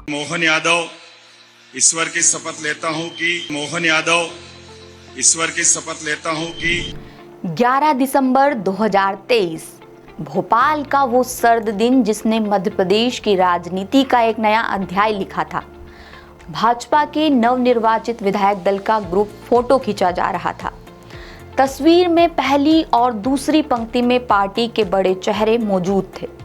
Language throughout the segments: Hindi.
मोहन यादव ईश्वर की शपथ लेता हूं कि 11 दिसंबर 2023 भोपाल का वो सर्द दिन जिसने मध्य प्रदेश की राजनीति का एक नया अध्याय लिखा था। भाजपा के नवनिर्वाचित विधायक दल का ग्रुप फोटो खींचा जा रहा था। तस्वीर में पहली और दूसरी पंक्ति में पार्टी के बड़े चेहरे मौजूद थे।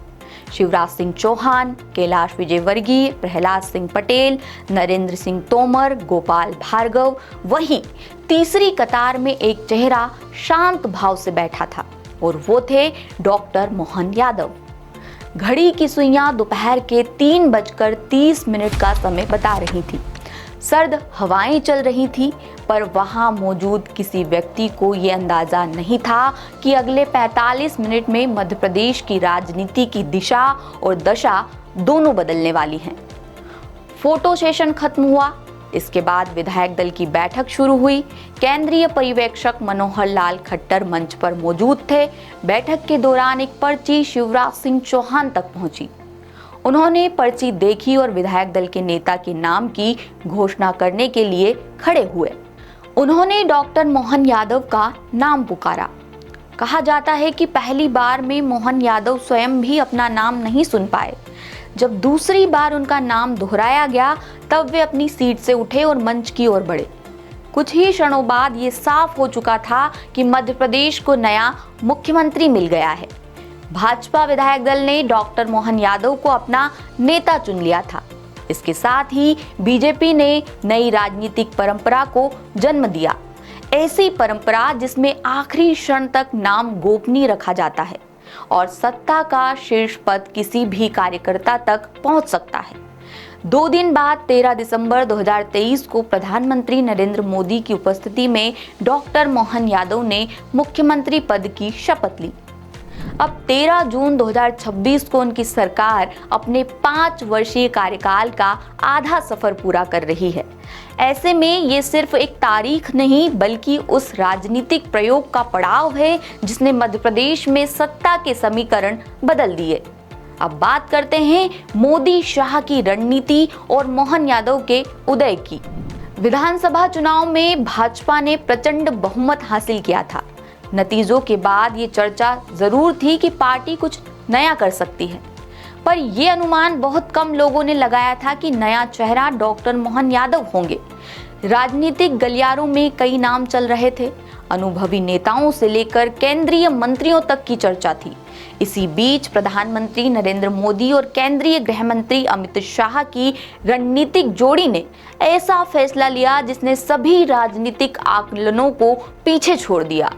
शिवराज सिंह चौहान, कैलाश विजयवर्गीय, प्रहलाद सिंह पटेल, नरेंद्र सिंह तोमर, गोपाल भार्गव। वहीं तीसरी कतार में एक चेहरा शांत भाव से बैठा था और वो थे डॉक्टर मोहन यादव। घड़ी की सुइयां दोपहर के 3:30 का समय बता रही थी। सर्द हवाएं चल रही थी, पर वहां मौजूद किसी व्यक्ति को ये अंदाजा नहीं था कि अगले 45 मिनट में मध्य प्रदेश की राजनीति की दिशा और दशा दोनों बदलने वाली हैं। फोटो सेशन खत्म हुआ। इसके बाद विधायक दल की बैठक शुरू हुई। केंद्रीय पर्यवेक्षक मनोहर लाल खट्टर मंच पर मौजूद थे। बैठक के दौरान एक पर्ची शिवराज सिंह चौहान तक पहुंची। उन्होंने पर्ची देखी और विधायक दल के नेता के नाम की घोषणा करने के लिए खड़े हुए। उन्होंने डॉक्टर मोहन यादव का नाम पुकारा। कहा जाता है कि पहली बार में मोहन यादव स्वयं भी अपना नाम नहीं सुन पाए। जब दूसरी बार उनका नाम दोहराया गया, तब वे अपनी सीट से उठे और मंच की ओर बढ़े। कुछ ही क्षणों बाद ये साफ हो चुका था कि मध्य प्रदेश को नया मुख्यमंत्री मिल गया है। भाजपा विधायक दल ने डॉक्टर मोहन यादव को अपना नेता चुन लिया था। इसके साथ ही बीजेपी ने नई राजनीतिक परंपरा को जन्म दिया। ऐसी परंपरा जिसमें आखिरी क्षण तक नाम गोपनीय रखा जाता है और सत्ता का शीर्ष पद किसी भी कार्यकर्ता तक पहुंच सकता है। 2 दिन बाद 13 दिसंबर 2023 को प्रधानमंत्री नरेंद्र मोदी की उपस्थिति में डॉक्टर मोहन यादव ने मुख्यमंत्री पद की शपथ ली। अब 13 जून 2026 को उनकी सरकार अपने 5 वर्षीय कार्यकाल का आधा सफर पूरा कर रही है। ऐसे में ये सिर्फ एक तारीख नहीं, बल्कि उस राजनीतिक प्रयोग का पड़ाव है जिसने मध्य प्रदेश में सत्ता के समीकरण बदल दिए। अब बात करते हैं मोदी शाह की रणनीति और मोहन यादव के उदय की। विधानसभा चुनाव में भाजपा ने प्रचंड बहुमत हासिल किया था। नतीजों के बाद ये चर्चा जरूर थी कि पार्टी कुछ नया कर सकती है, पर यह अनुमान बहुत कम लोगों ने लगाया था कि नया चेहरा डॉक्टर मोहन यादव होंगे। राजनीतिक गलियारों में कई नाम चल रहे थे। अनुभवी नेताओं से लेकर केंद्रीय मंत्रियों तक की चर्चा थी। इसी बीच प्रधानमंत्री नरेंद्र मोदी और केंद्रीय गृह मंत्री अमित शाह की रणनीतिक जोड़ी ने ऐसा फैसला लिया जिसने सभी राजनीतिक आकलनों को पीछे छोड़ दिया।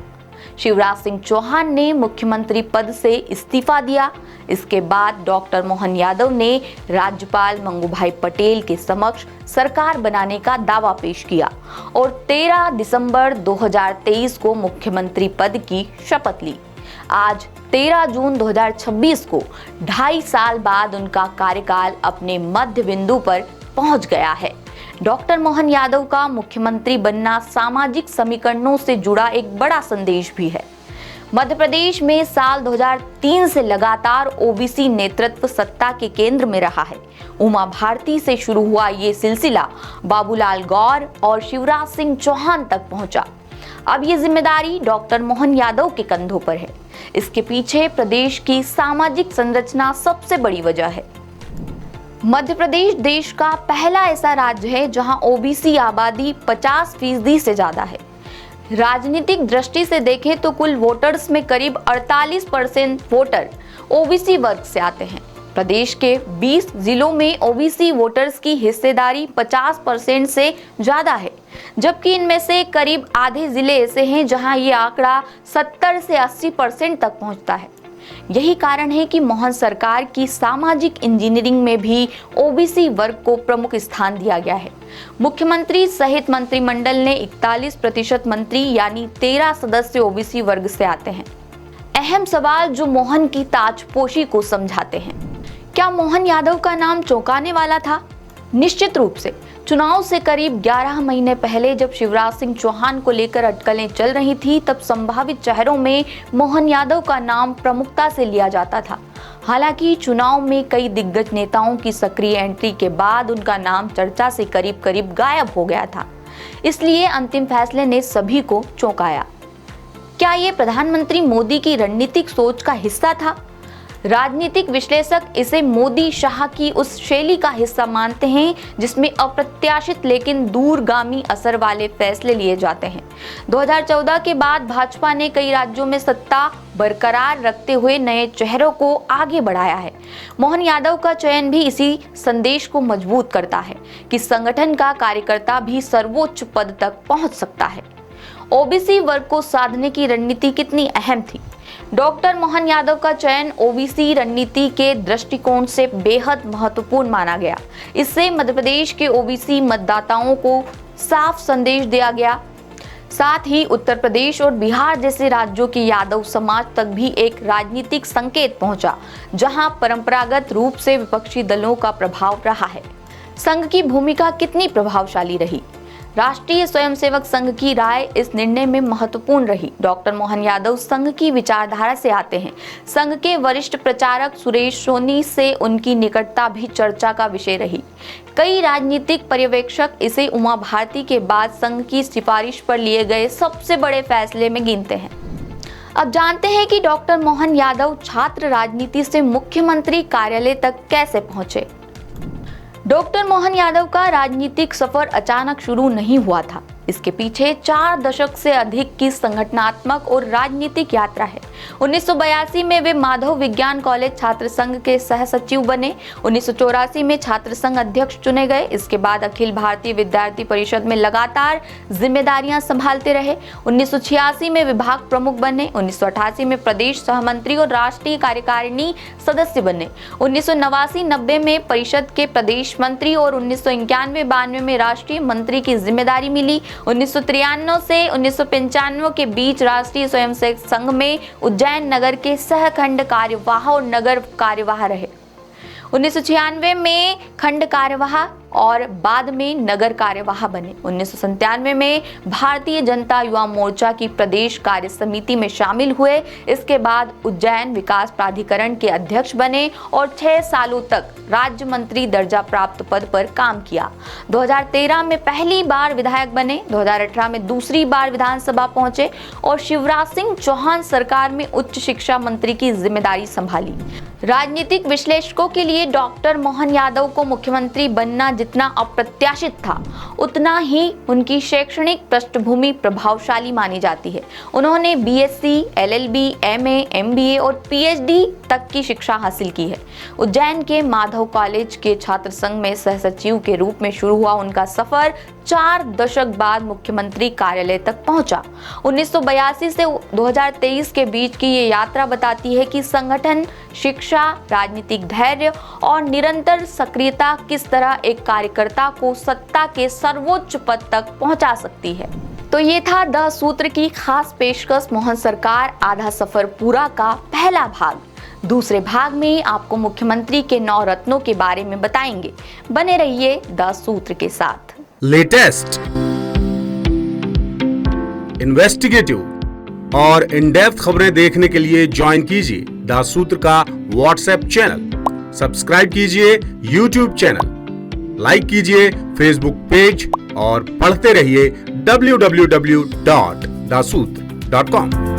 शिवराज सिंह चौहान ने मुख्यमंत्री पद से इस्तीफा दिया। इसके बाद डॉक्टर मोहन यादव ने राज्यपाल मंगूभाई पटेल के समक्ष सरकार बनाने का दावा पेश किया और 13 दिसंबर 2023 को मुख्यमंत्री पद की शपथ ली। आज 13 जून 2026 को 2.5 साल बाद उनका कार्यकाल अपने मध्य बिंदु पर पहुंच गया है। डॉक्टर मोहन यादव का मुख्यमंत्री बनना सामाजिक समीकरणों से जुड़ा एक बड़ा संदेश भी है। मध्य प्रदेश में साल 2003 से लगातार ओबीसी नेतृत्व सत्ता के केंद्र में रहा है। उमा भारती से शुरू हुआ ये सिलसिला बाबूलाल गौर और शिवराज सिंह चौहान तक पहुंचा। अब ये जिम्मेदारी डॉक्टर मोहन यादव के कंधों पर है। इसके पीछे प्रदेश की सामाजिक संरचना सबसे बड़ी वजह है। मध्य प्रदेश देश का पहला ऐसा राज्य है जहां ओबीसी आबादी 50% से ज्यादा है। राजनीतिक दृष्टि से देखें तो कुल वोटर्स में करीब 48% वोटर ओबीसी वर्ग से आते हैं। प्रदेश के 20 जिलों में ओबीसी वोटर्स की हिस्सेदारी 50% से ज्यादा है, जबकि इनमें से करीब आधे जिले ऐसे हैं जहां ये आंकड़ा 70 से 80% तक पहुंचता है। यही कारण है कि मोहन सरकार की सामाजिक इंजीनियरिंग में भी ओबीसी वर्ग को प्रमुख स्थान दिया गया है। मुख्यमंत्री सहित मंत्रिमंडल ने 41% मंत्री यानी 13 सदस्य ओबीसी वर्ग से आते हैं। अहम सवाल जो मोहन की ताजपोशी को समझाते हैं। क्या मोहन यादव का नाम चौंकाने वाला था? निश्चित रूप से। चुनाव से करीब 11 महीने पहले जब शिवराज सिंह चौहान को लेकर अटकलें चल रही थी, तब संभावित चेहरों में मोहन यादव का नाम प्रमुखता से लिया जाता था। हालांकि चुनाव में कई दिग्गज नेताओं की सक्रिय एंट्री के बाद उनका नाम चर्चा से करीब करीब गायब हो गया था। इसलिए अंतिम फैसले ने सभी को चौंकाया। क्या ये प्रधानमंत्री मोदी की रणनीतिक सोच का हिस्सा था? राजनीतिक विश्लेषक इसे मोदी शाह की उस शैली का हिस्सा मानते हैं जिसमें अप्रत्याशित लेकिन दूरगामी असर वाले फैसले लिए जाते हैं। 2014 के बाद भाजपा ने कई राज्यों में सत्ता बरकरार रखते हुए नए चेहरों को आगे बढ़ाया है। मोहन यादव का चयन भी इसी संदेश को मजबूत करता है कि संगठन का कार्यकर्ता भी सर्वोच्च पद तक पहुंच सकता है। ओबीसी वर्ग को साधने की रणनीति कितनी अहम थी? डॉक्टर मोहन यादव का चयन ओबीसी रणनीति के दृष्टिकोण से बेहद महत्वपूर्ण माना गया। इससे मध्य प्रदेश के ओबीसी मतदाताओं को साफ संदेश दिया गया। साथ ही उत्तर प्रदेश और बिहार जैसे राज्यों के यादव समाज तक भी एक राजनीतिक संकेत पहुंचा, जहां परंपरागत रूप से विपक्षी दलों का प्रभाव रहा है। संघ की भूमिका कितनी प्रभावशाली रही? राष्ट्रीय स्वयंसेवक संघ की राय इस निर्णय में महत्वपूर्ण रही। डॉक्टर मोहन यादव संघ की विचारधारा से आते हैं। संघ के वरिष्ठ प्रचारक सुरेश सोनी से उनकी निकटता भी चर्चा का विषय रही। कई राजनीतिक पर्यवेक्षक इसे उमा भारती के बाद संघ की सिफारिश पर लिए गए सबसे बड़े फैसले में गिनते हैं। अब जानते हैं कि डॉक्टर मोहन यादव छात्र राजनीति से मुख्यमंत्री कार्यालय तक कैसे पहुंचे। डॉक्टर मोहन यादव का राजनीतिक सफर अचानक शुरू नहीं हुआ था। इसके पीछे 4 दशक से अधिक की संगठनात्मक और राजनीतिक यात्रा है। 1982 में वे माधव विज्ञान कॉलेज छात्र संघ के सह सचिव बने। 1984 में छात्र संघ अध्यक्ष चुने गए। इसके बाद अखिल भारतीय विद्यार्थी परिषद में लगातार जिम्मेदारियां संभालते रहे। 1986 में विभाग प्रमुख बने। 1988 में प्रदेश सहमंत्री और राष्ट्रीय कार्यकारिणी सदस्य बने। 1989-90 में परिषद के प्रदेश मंत्री और 1991-92 में राष्ट्रीय मंत्री की जिम्मेदारी मिली। 1993 से 1995 के बीच राष्ट्रीय स्वयंसेवक संघ में उज्जैन नगर के सहखंड कार्यवाह और नगर कार्यवाह रहे। 1996 में खंड कार्यवाह और बाद में नगर कार्यवाह बने। 1997 में भारतीय जनता युवा मोर्चा की प्रदेश कार्य समिति में शामिल हुए। इसके बाद उज्जैन विकास प्राधिकरण के अध्यक्ष बने और 6 सालों तक राज्य मंत्री दर्जा प्राप्त पद पर काम किया। 2013 में पहली बार विधायक बने। 2018 में दूसरी बार विधानसभा पहुंचे और शिवराज सिंह चौहान सरकार में उच्च शिक्षा मंत्री की जिम्मेदारी संभाली। राजनीतिक विश्लेषकों के लिए डॉक्टर मोहन यादव को मुख्यमंत्री बनना जितना अप्रत्याशित था, उतना ही उनकी शैक्षणिक पृष्ठभूमि प्रभावशाली मानी जाती है। उन्होंने बीएससी, एलएलबी, एमए, एमबीए और पीएचडी तक की शिक्षा हासिल की है। उज्जैन के माधव कॉलेज के छात्र संघ में सह सचिव के रूप में शुरू हुआ उनका सफर 4 दशक बाद मुख्यमंत्री कार्यालय तक पहुंचा। 1982 से 2023 के बीच की ये यात्रा बताती है कि संगठन, शिक्षा, राजनीतिक धैर्य और निरंतर सक्रियता किस तरह एक कार्यकर्ता को सत्ता के सर्वोच्च पद तक पहुंचा सकती है। तो ये था 10 सूत्र की खास पेशकश मोहन सरकार आधा सफर पूरा का पहला भाग। दूसरे भाग में आपको मुख्यमंत्री के 9 रत्नों के बारे में बताएंगे। बने रहिए 10 सूत्र के साथ। लेटेस्ट, इन्वेस्टिगेटिव और इन डेप्थ खबरें देखने के लिए ज्वाइन कीजिए 10 सूत्र का व्हाट्सएप चैनल, सब्सक्राइब कीजिए यूट्यूब चैनल, लाइक कीजिए फेसबुक पेज और पढ़ते रहिए www.daसूत्र.com।